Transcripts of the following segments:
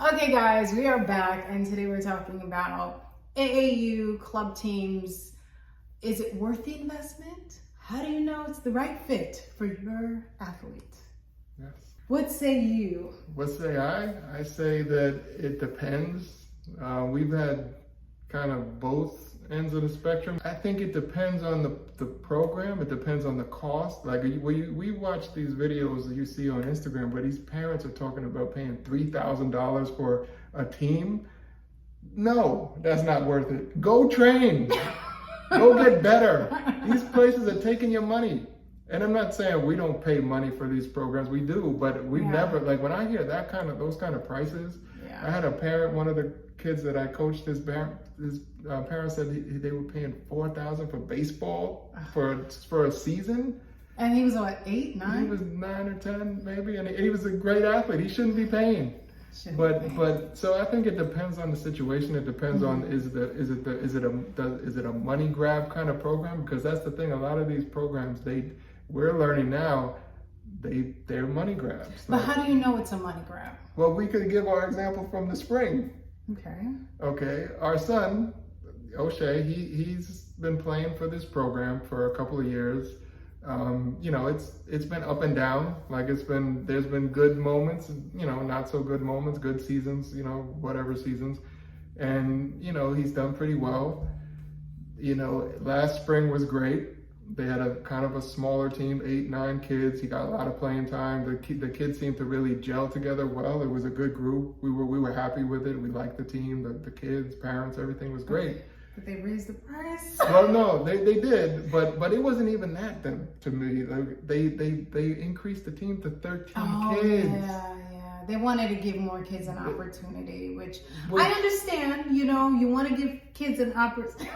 Okay, guys, we are back, and today we're talking about AAU club teams. Is it worth the investment? How do you know it's the right fit for your athlete? Yes. What say you? What say I? I say that it depends. We've had kind of both ends of the spectrum. I think it depends on the program. It depends on the cost. Like we watch these videos that you see on Instagram, where these parents are talking about paying $3,000 for a team. No, that's not worth it. Go train. Go get better. These places are taking your money. And I'm not saying we don't pay money for these programs. We do, but we've never, like when I hear those kind of prices, I had a parent, one of the kids that I coached, his parents said they were paying $4,000 for baseball for a season. And he was what, 8, 9? He was 9 or 10 maybe, and he was a great athlete. He shouldn't be paying. But so I think it depends on the situation. It depends on is it a money grab kind of program? Because that's the thing. A lot of these programs we're learning now they're money grabs. But how do you know it's a money grab? Well, we could give our example from the spring. Okay. Our son O'Shea, he's been playing for this program for a couple of years. It's been up and down. Like there's been good moments, not so good moments, good seasons, whatever seasons. And, he's done pretty well. Last spring was great. They had a kind of a smaller team, 8, 9 kids. He got a lot of playing time. The kids seemed to really gel together well. It was a good group. We were happy with it. We liked the team, the kids, parents, everything was great. Did they raise the price? Well, no, they did, but it wasn't even that to me. They increased the team to 13 kids. Yeah. They wanted to give more kids an opportunity, which I understand. You want to give kids an opportunity.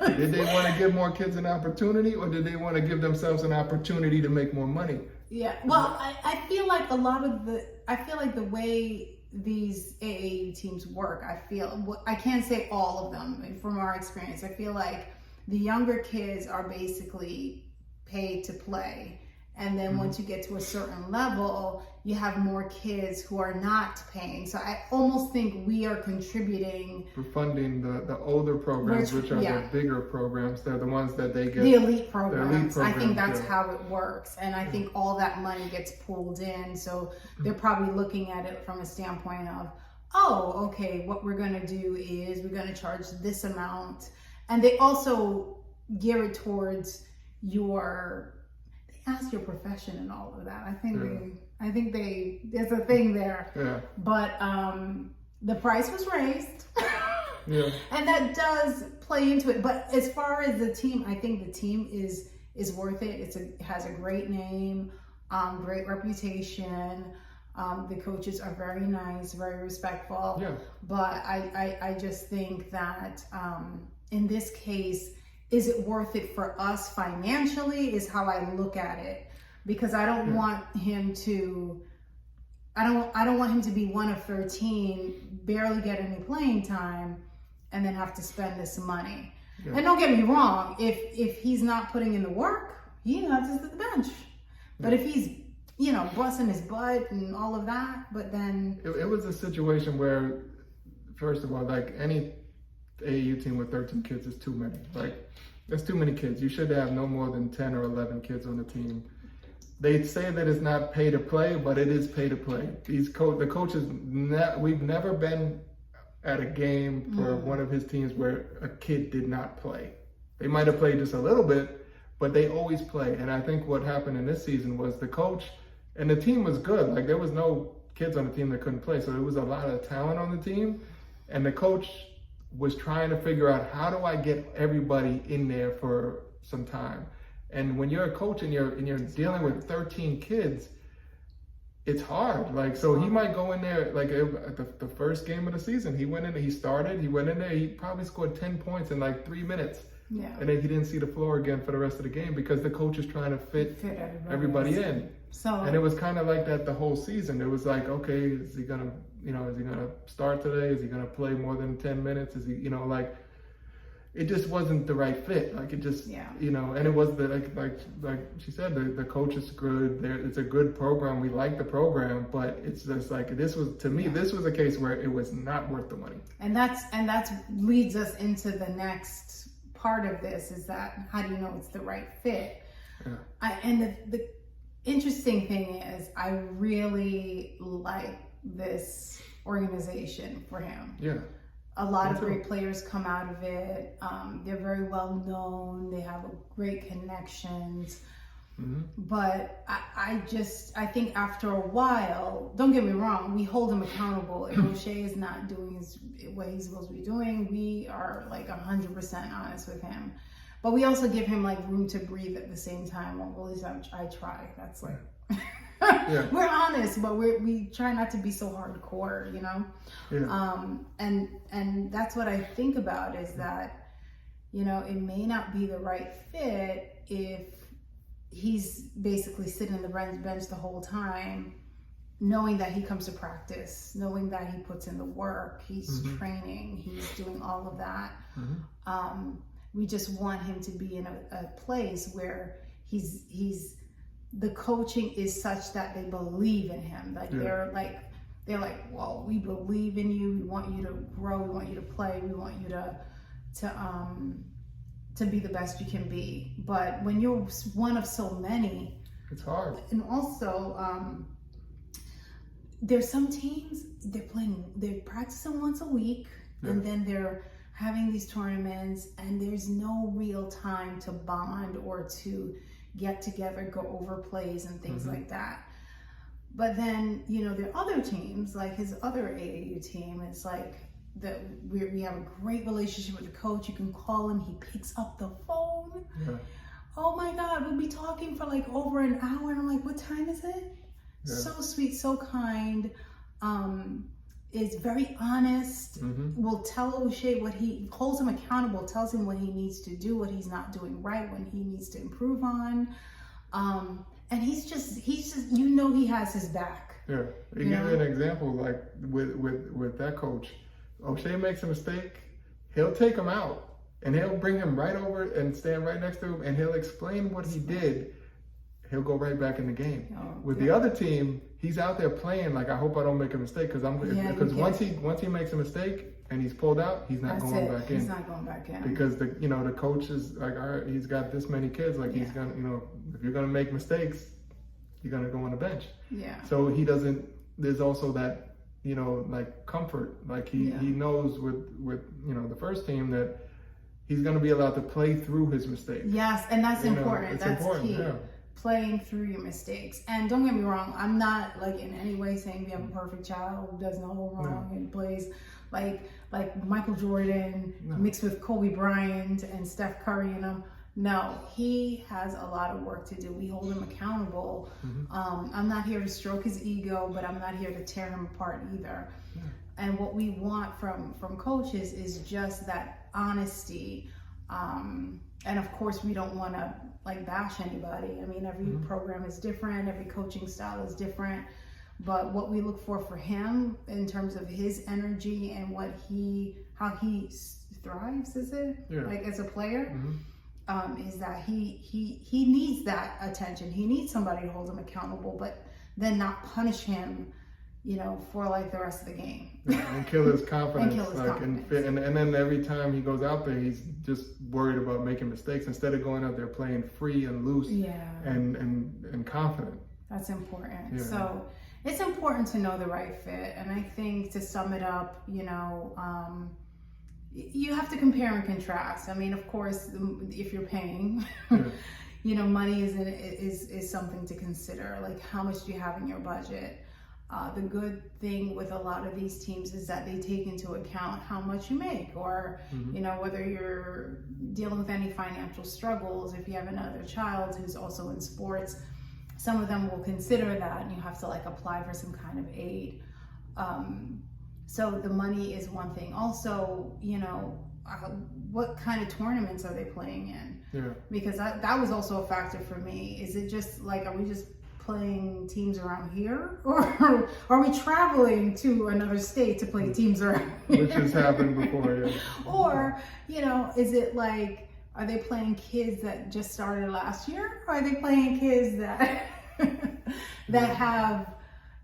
Did they want to give more kids an opportunity, or did they want to give themselves an opportunity to make more money? Yeah. Well, I feel like the way these AAU teams work, I can't say all of them from our experience. I feel like the younger kids are basically paid to play. And then once you get to a certain level, you have more kids who are not paying. So I almost think we are contributing. For funding the older programs, which are the bigger programs. They're the ones that they get. The elite programs. I think that's yeah. how it works. And I think all that money gets pulled in. So they're probably looking at it from a standpoint of, what we're going to do is we're going to charge this amount. And they also gear it towards ask your profession and all of that. I think there's a thing there. Yeah. But the price was raised. Yeah. And that does play into it. But as far as the team, I think the team is worth it. It has a great name, great reputation. The coaches are very nice, very respectful. Yeah. But I just think that in this case, is it worth it for us financially is how I look at it, because I don't want him to be one of 13, barely get any playing time, and then have to spend this money. Yeah. And don't get me wrong, if he's not putting in the work, he has to sit at the bench. But if he's, busting his butt and all of that, but then... It was a situation where, first of all, like any AAU team with 13 kids is too many. Like, there's too many kids. You should have no more than 10 or 11 kids on the team. They say that it's not pay to play, but it is pay to play. The coaches, we've never been at a game for one of his teams where a kid did not play. They might have played just a little bit, but they always play. And I think what happened in this season was the coach, and the team was good. Like, there was no kids on the team that couldn't play. So there was a lot of talent on the team. And the coach was trying to figure out, how do I get everybody in there for some time? And when you're a coach and you're dealing with 13 kids, it's hard. Like, so he might go in there, like the first game of the season, he went in there, he probably scored 10 points in like 3 minutes. Yeah. And then he didn't see the floor again for the rest of the game because the coach is trying to fit everybody in. And it was kind of like that the whole season. It was like, okay, is he gonna start today? Is he gonna play more than 10 minutes? Is he, it just wasn't the right fit. Like it just, you know, and it was the like she said, the coach is good. It's a good program. We like the program, but it's just like this was to me. This was a case where it was not worth the money. And that's leads us into the next part of this is that how do you know it's the right fit? And the interesting thing is I really like this organization for him. Yeah. A lot of great players come out of it. They're very well known. They have great connections. But I think after a while, don't get me wrong, we hold him accountable. If O'Shea is not doing what he's supposed to be doing, we are like 100% honest with him. But we also give him like room to breathe at the same time. Well, at least I try. That's like... We're honest, but we try not to be so hardcore, you know. And that's what I think about is that, you know, it may not be the right fit if he's basically sitting on the bench the whole time, knowing that he comes to practice, knowing that he puts in the work, he's training, he's doing all of that. We just want him to be in a place where he's the coaching is such that they believe in him. Like they're like, well, we believe in you. We want you to grow. We want you to play. We want you to be the best you can be. But when you're one of so many, it's hard. And also, there's some teams they're practicing once a week, and then they're having these tournaments, and there's no real time to bond or to get together, go over plays and things like that. But then, you know, there are other teams, like his other AAU team, it's like that we have a great relationship with the coach. You can call him, he picks up the phone. Oh my God, we'll be talking for like over an hour, and I'm like, what time is it? So sweet, so kind. Is very honest, will tell O'Shea what he holds him accountable, tells him what he needs to do, what he's not doing right, when he needs to improve on. And he's just, you know, he has his back. Yeah. To give you an example, like with that coach, O'Shea makes a mistake, he'll take him out and he'll bring him right over and stand right next to him and he'll explain what he did. He'll go right back in the game. With the other team, he's out there playing like, I hope I don't make a mistake, because once he makes a mistake and he's pulled out, he's not going back in. He's not going back in because the coach is like, all right, he's got this many kids, like he's gonna, you know, if you're gonna make mistakes, you're gonna go on the bench. So he doesn't. There's also that, you know, like comfort, like he knows with you know the first team that he's gonna be allowed to play through his mistakes. Yes, and that's important. It's that's important, key. Playing through your mistakes. And don't get me wrong, I'm not like in any way saying we have a perfect child who does no wrong and plays like Michael Jordan mixed with Kobe Bryant and Steph Curry and them. No, he has a lot of work to do. We hold him accountable. I'm not here to stroke his ego, but I'm not here to tear him apart either. And what we want from coaches is just that honesty. And of course, we don't want to like bash anybody. I mean, every program is different, every coaching style is different. But what we look for him in terms of his energy and how he thrives, is it? Like as a player, is that he needs that attention. He needs somebody to hold him accountable, but then not punish him, you know, for like the rest of the game. And kill his confidence. And then every time he goes out there, he's just worried about making mistakes instead of going out there playing free and loose and confident. That's important. So it's important to know the right fit. And I think to sum it up, you know, you have to compare and contrast. I mean, of course, if you're paying, you know, money is something to consider. Like, how much do you have in your budget? The good thing with a lot of these teams is that they take into account how much you make, or you know, whether you're dealing with any financial struggles. If you have another child who's also in sports, some of them will consider that, and you have to like apply for some kind of aid. So the money is one thing. Also, you know, what kind of tournaments are they playing in? Because that was also a factor for me. Is it just like, are we just playing teams around here, or are we traveling to another state to play teams around here? Which has happened before, yeah. Or, you know, is it like, are they playing kids that just started last year? Or are they playing kids that that have,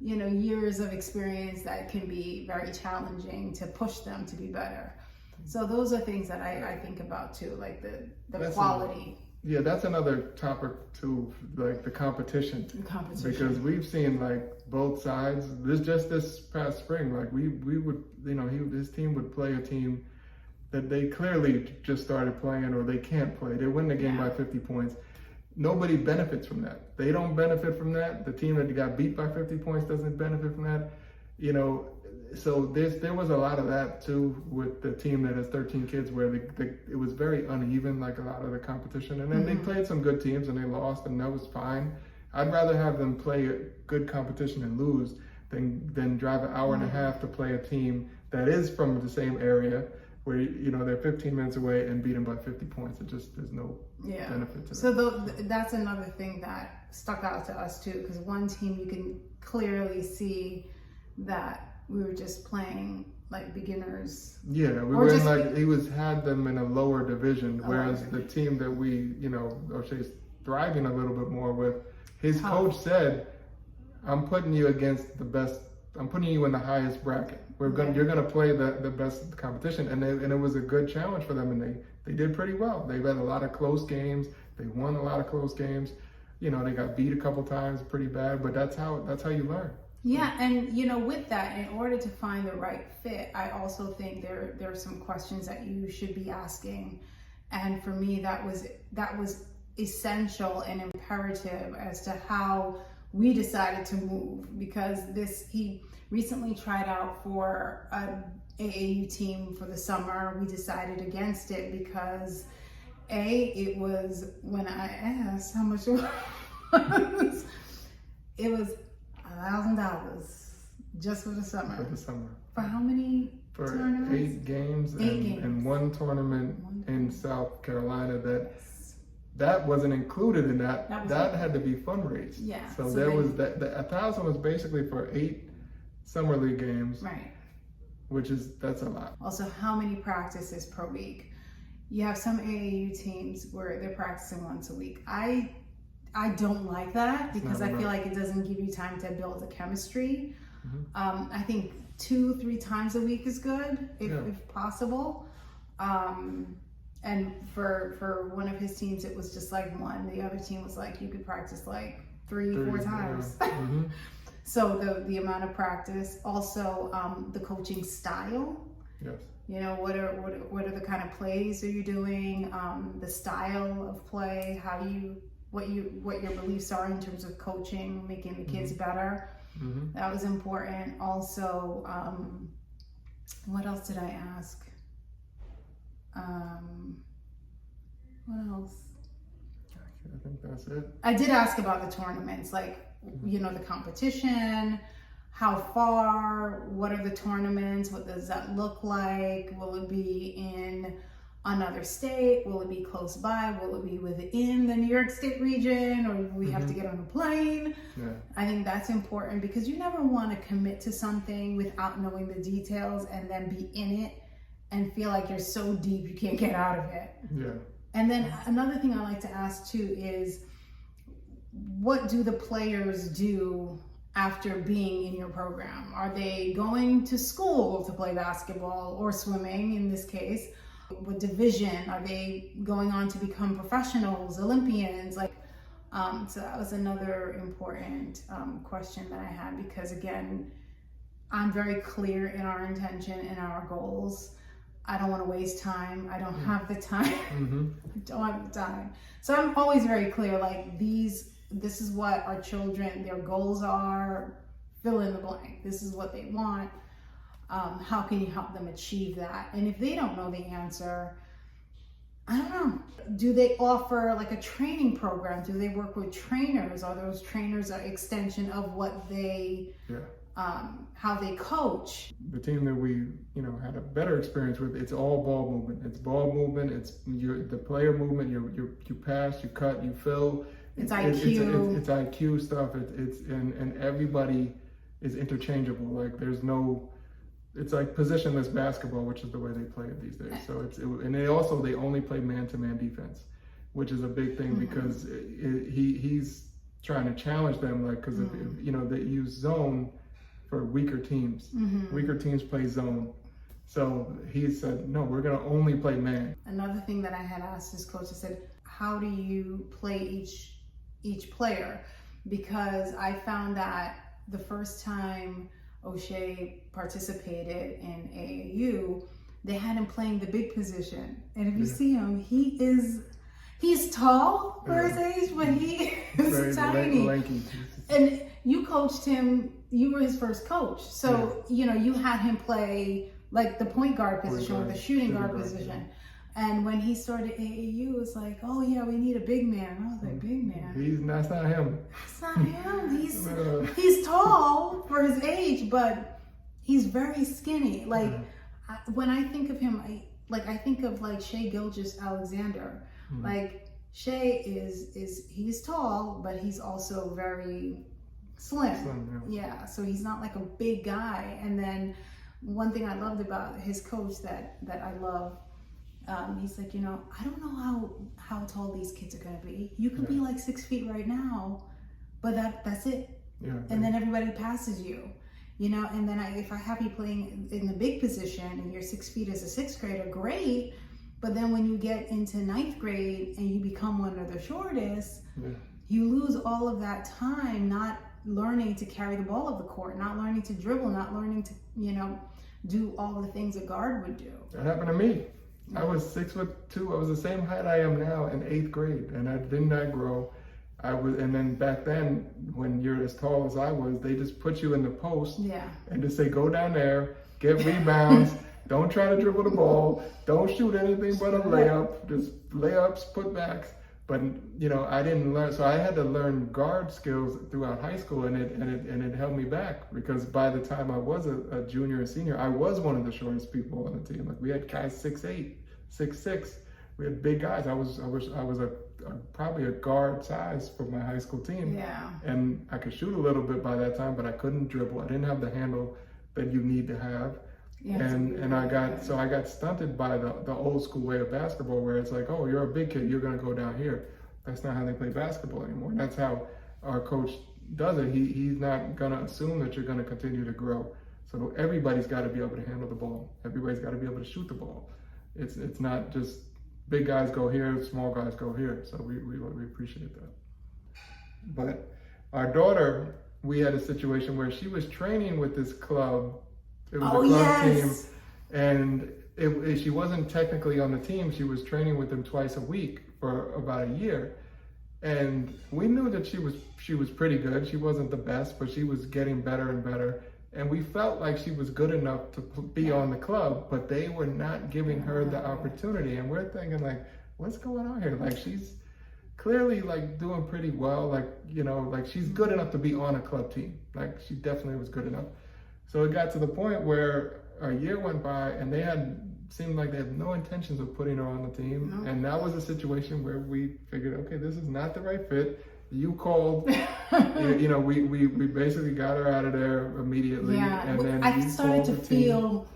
you know, years of experience that can be very challenging to push them to be better? So those are things that I think about too, like the quality. Yeah, that's another topic too, like the competition. Because we've seen like both sides. This past spring, like we would, you know, his team would play a team that they clearly just started playing or they can't play. They win the game by 50 points. Nobody benefits from that. They don't benefit from that. The team that got beat by 50 points doesn't benefit from that. You know, so there was a lot of that too with the team that has 13 kids where it was very uneven, like a lot of the competition. And then they played some good teams and they lost, and that was fine. I'd rather have them play a good competition and lose than drive an hour and a half to play a team that is from the same area where, you know, they're 15 minutes away and beat them by 50 points. It just, there's no benefit to that. So that's another thing that stuck out to us too, because one team you can clearly see that we were just playing like beginners. Yeah, we were in like, had them in a lower division, whereas the team that we, you know, O'Shea's thriving a little bit more with, his coach said, I'm putting you against the best, I'm putting you in the highest bracket. You're gonna play the best competition, and it was a good challenge for them, and they did pretty well. They've had a lot of close games. They won a lot of close games. You know, they got beat a couple times pretty bad, but that's how you learn. Yeah, and you know, with that, in order to find the right fit, I also think there are some questions that you should be asking, and for me, that was essential and imperative as to how we decided to move, because he recently tried out for an AAU team for the summer. We decided against it because it was, when I asked how much it was, it was $1,000 just for the summer. For the summer. For how many tournaments? 8 games. And one tournament in South Carolina that wasn't included in that. That had to be fundraised. Yeah. So there was that. $1,000 was basically for 8 summer league games. Right. That's a lot. Also, how many practices per week? You have some AAU teams where they're practicing once a week. I don't like that because I feel like it doesn't give you time to build a chemistry. I think 2-3 times a week is good if possible. And for one of his teams, it was just like 1. The other team was like, you could practice like 3-4 times. So the amount of practice, also the coaching style. Yes. You know, what are the kind of plays are you doing? The style of play, what your beliefs are in terms of coaching, making the kids better. That was important. Also, what else did I ask? What else? I think that's it. I did ask about the tournaments, like, you know, the competition, how far, what are the tournaments, what does that look like? Will it be in another state? Will it be close by? Will it be within the New York State region, or will we have to get on a plane? Yeah. I think that's important because you never want to commit to something without knowing the details and then be in it and feel like you're so deep you can't get out of it. Yeah. And then another thing I like to ask too is, what do the players do after being in your program? Are they going to school to play basketball or swimming in this case? What division? Are they going on to become professionals, Olympians? So that was another important question that I had, because again, I'm very clear in our intention and our goals. I don't want to waste time. I don't have the time. I don't have the time. So I'm always very clear, like this is what our children, their goals are, fill in the blank. This is what they want. How can you help them achieve that? And if they don't know the answer, I don't know. Do they offer like a training program? Do they work with trainers? Are those trainers an extension of what they, how they coach? The team that we, had a better experience with, it's all ball movement. It's ball movement. It's the player movement. You pass, you cut, you fill. It's IQ. It's IQ stuff. And everybody is interchangeable. Like there's no, it's like positionless basketball, which is the way they play it these days. So and they only play man-to-man defense, which is a big thing because he's trying to challenge them, like because they use zone for weaker teams. Weaker teams play zone. So he said, no, we're gonna only play man. Another thing that I had asked his coach, I said, how do you play each player? Because I found that the first time O'Shea participated in AAU, they had him playing the big position. And if you see him, he's tall for his age, but he is tiny. Lanky. And you coached him, you were his first coach. So, you had him play like the point guard position or the shooting guard position. And when he started AAU, it was like, oh yeah, we need a big man. I was like, big man? That's not him. That's not him. He's tall for his age, but he's very skinny. Like when I think of him, I think of like Shai Gilgeous-Alexander. Like Shai he's tall, but he's also very slim. Yeah, so he's not like a big guy. And then one thing I loved about his coach that I love, he's like, I don't know how tall these kids are gonna be. You could be like 6 feet right now, but that's it. Yeah. And then everybody passes you, and then if I have you playing in the big position and you're 6 feet as a sixth grader, great. But then when you get into ninth grade and you become one of the shortest, you lose all of that time not learning to carry the ball of the court, not learning to dribble, not learning to, do all the things a guard would do. That happened to me. I was 6'2". I was the same height I am now in 8th grade, and I did not grow. And then back then, when you're as tall as I was, they just put you in the post and just say, go down there, get rebounds. Don't try to dribble the ball. Don't shoot anything but a layup. Just layups, putbacks. But I didn't learn, so I had to learn guard skills throughout high school, and it held me back because by the time I was a junior and senior, I was one of the shortest people on the team. Like we had guys 6'8", 6'6". We had big guys. I was probably a guard size for my high school team. Yeah. And I could shoot a little bit by that time, but I couldn't dribble. I didn't have the handle that you need to have. Yeah, and I got stunted by the old school way of basketball where it's like, oh, you're a big kid, you're gonna go down here. That's not how they play basketball anymore. That's how our coach does it. He's not gonna assume that you're gonna continue to grow. So everybody's got to be able to handle the ball. Everybody's got to be able to shoot the ball. It's not just big guys go here, small guys go here. So we appreciate that. But our daughter, we had a situation where she was training with this club. It was a club team, and she wasn't technically on the team. She was training with them twice a week for about a year, and we knew that she was pretty good. She wasn't the best, but she was getting better and better, and we felt like she was good enough to be on the club, but they were not giving her the opportunity. And we're thinking like, what's going on here? Like she's clearly like doing pretty well. Like like she's good enough to be on a club team. Like she definitely was good enough. So it got to the point where a year went by and seemed like they had no intentions of putting her on the team. No. And that was a situation where we figured, okay, this is not the right fit. You called, we basically got her out of there immediately. Yeah, and then I started to feel,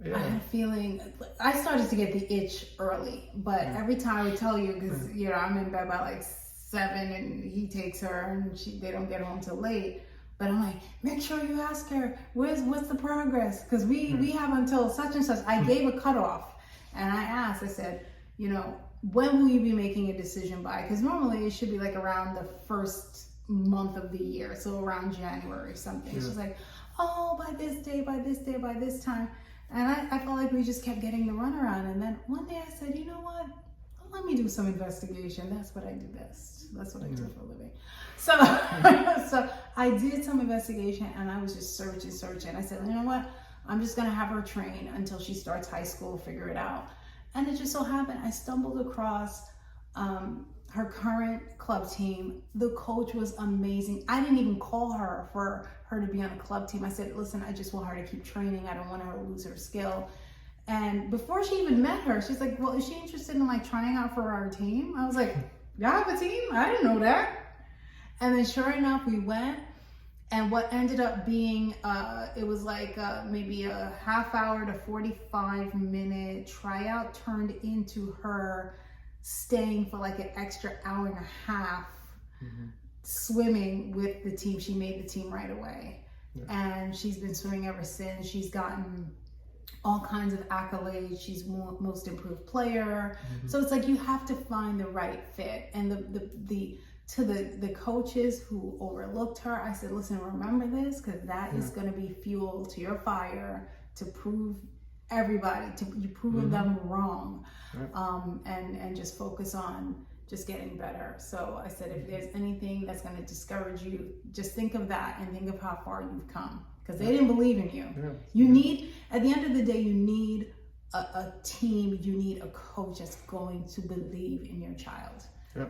I had a feeling, I started to get the itch early, but every time I would tell you, because, I'm in bed by like 7 and he takes her and they don't get home till late. But I'm like, make sure you ask her, what's the progress? Because we have until such and such. I gave a cutoff, and I asked, I said, when will you be making a decision by? Because normally it should be like around the first month of the year, so around January or something. Yeah. She's like, oh, by this day, by this day, by this time. And I felt like we just kept getting the runaround. And then one day I said, you know what? Let me do some investigation. That's what I do best. That's what I do for a living. So I did some investigation and I was just searching. I said, you know what? I'm just gonna have her train until she starts high school, figure it out. And it just so happened, I stumbled across her current club team. The coach was amazing. I didn't even call her for her to be on a club team. I said, listen, I just want her to keep training. I don't want her to lose her skill. And before she even met her, she's like, well, is she interested in like trying out for our team? I was like, y'all have a team? I didn't know that. And then sure enough, we went. And what ended up being, it was like maybe a half hour to 45-minute tryout turned into her staying for like an extra hour and a half swimming with the team. She made the team right away. Yeah. And she's been swimming ever since. She's gotten all kinds of accolades. She's most improved player. So it's like you have to find the right fit. And the coaches who overlooked her, I said, listen, remember this, because that is going to be fuel to your fire to prove everybody, you proving them wrong. And just focus on just getting better. So I said, if there's anything that's going to discourage you, just think of that and think of how far you've come, because they didn't believe in you. You need, at the end of the day, you need a team, you need a coach that's going to believe in your child.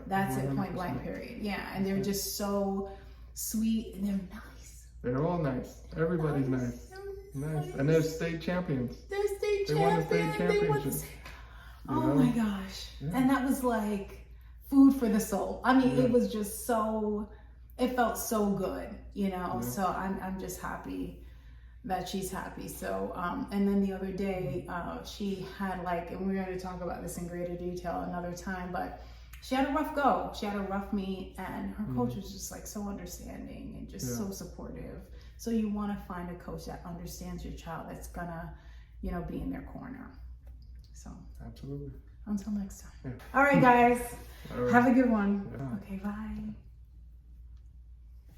That's 100%. It, point blank, period. Yeah, and they're just so sweet and they're nice. They're all nice. Everybody's nice. Nice. And they're state champions. They're state champions. They won the state championship. Oh my gosh. And that was like food for the soul. I mean, it was just so, it felt so good, you know. So I'm just happy that she's happy. So and then the other day she had like, and we're going to talk about this in greater detail another time, but she had a rough go. She had a rough meet, and her coach was just like so understanding and just so supportive. So you want to find a coach that understands your child, that's gonna, you know, be in their corner. So absolutely. Until next time. All right, guys. All right. Have a good one. Okay, bye.